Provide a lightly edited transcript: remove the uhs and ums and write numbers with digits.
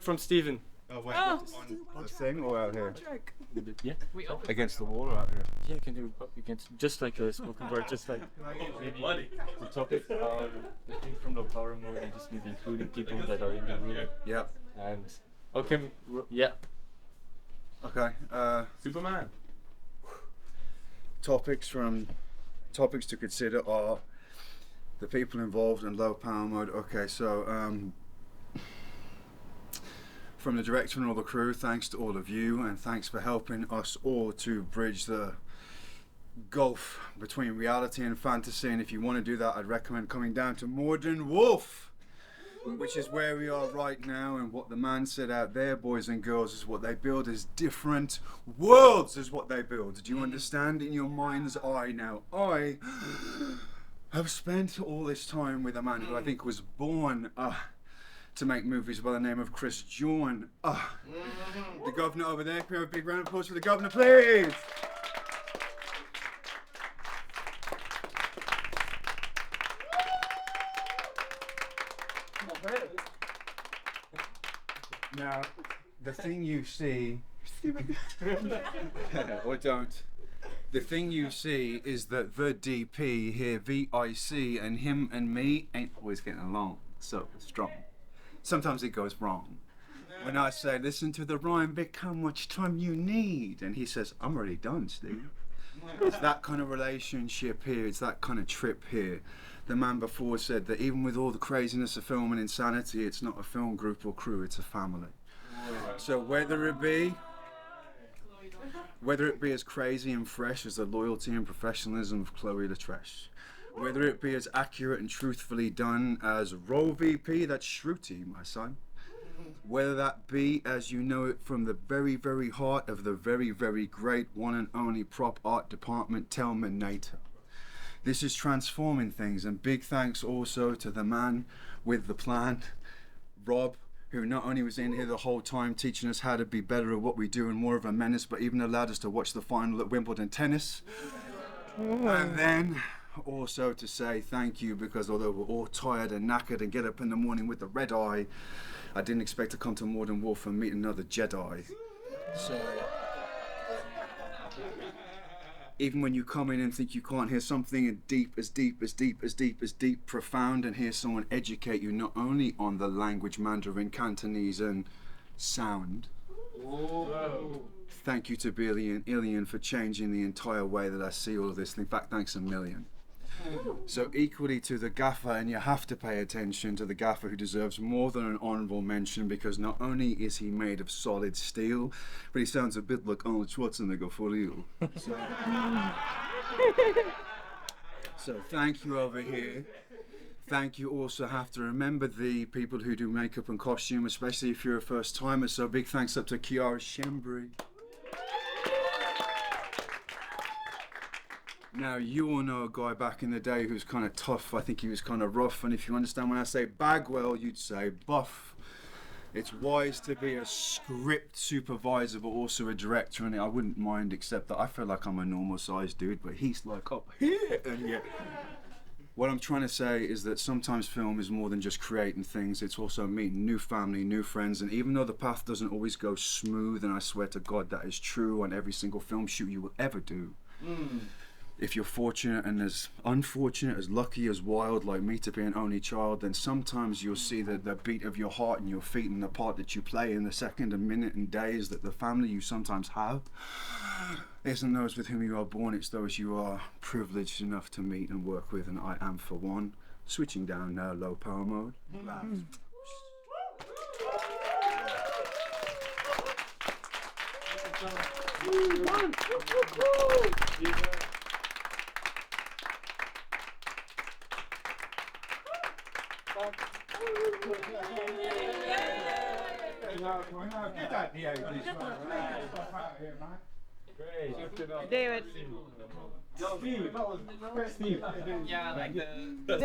From Stephen. Oh, wait, Oh. on the thing or out here? Yeah. Against the wall or out here? Yeah, you can do just like a spoken word, just like maybe the topic or the thing from the power mode, and just maybe including people that are in the room. Yeah. And okay, yeah. Okay. Superman. Topics to consider are the people involved in low power mode. Okay, so from the director and all the crew, thanks to all of you, and thanks for helping us all to bridge the gulf between reality and fantasy. And if you want to do that, I'd recommend coming down to Morden Wolf, which is where we are right now. And what the man said out there, boys and girls, is what they build is different worlds is what they build. Do you understand? In your mind's eye now, I have spent all this time with a man who I think was born to make movies by the name of Chris Jorna. The governor over there. Can we have a big round of applause for the governor, please? Now, the thing you see, or don't, the thing you see is that the DP here, VIC, and him and me ain't always getting along so strong. Sometimes it goes wrong. When I say, listen to the rhyme, Vic, how much time you need? And he says, I'm already done, Steve. It's that kind of relationship here, it's that kind of trip here. The man before said that even with all the craziness of film and insanity, it's not a film group or crew, it's a family. So whether it be as crazy and fresh as the loyalty and professionalism of Chloe Latresh, whether it be as accurate and truthfully done as Roll VP, that's Shruti, my son, whether that be as you know it from the very, very heart of the very, very great one and only prop art department, Telminator. This is transforming things, and big thanks also to the man with the plan, Rob, who not only was in here the whole time teaching us how to be better at what we do and more of a menace, but even allowed us to watch the final at Wimbledon tennis. And then also to say thank you, because although we're all tired and knackered and get up in the morning with the red eye, I didn't expect to come to Morden Wolf and meet another Jedi. So even when you come in and think you can't hear something deep, profound, and hear someone educate you not only on the language Mandarin, Cantonese, and sound. Whoa. Thank you to Billy and Ilian for changing the entire way that I see all of this. In fact, thanks a million. So equally to the gaffer, and you have to pay attention to the gaffer who deserves more than an honourable mention, because not only is he made of solid steel, but he sounds a bit like Arnold Schwarzenegger for real. So thank you over here. Thank you. Also have to remember the people who do makeup and costume, especially if you're a first timer. So big thanks up to Kiara Shembri. Now, you all know a guy back in the day who was kind of tough. I think he was kind of rough. And if you understand when I say Bagwell, you'd say buff. It's wise to be a script supervisor, but also a director. And I wouldn't mind, except that I feel like I'm a normal sized dude, but he's like up here. And yeah. What I'm trying to say is that sometimes film is more than just creating things. It's also meeting new family, new friends. And even though the path doesn't always go smooth, and I swear to God that is true on every single film shoot you will ever do. If you're fortunate and as unfortunate, as lucky, as wild like me to be an only child, then sometimes you'll see the beat of your heart and your feet and the part that you play in the second and minute and days that the family you sometimes have isn't those with whom you are born, it's those you are privileged enough to meet and work with, and I am for one. Switching down now, low power mode. David. Yeah, like the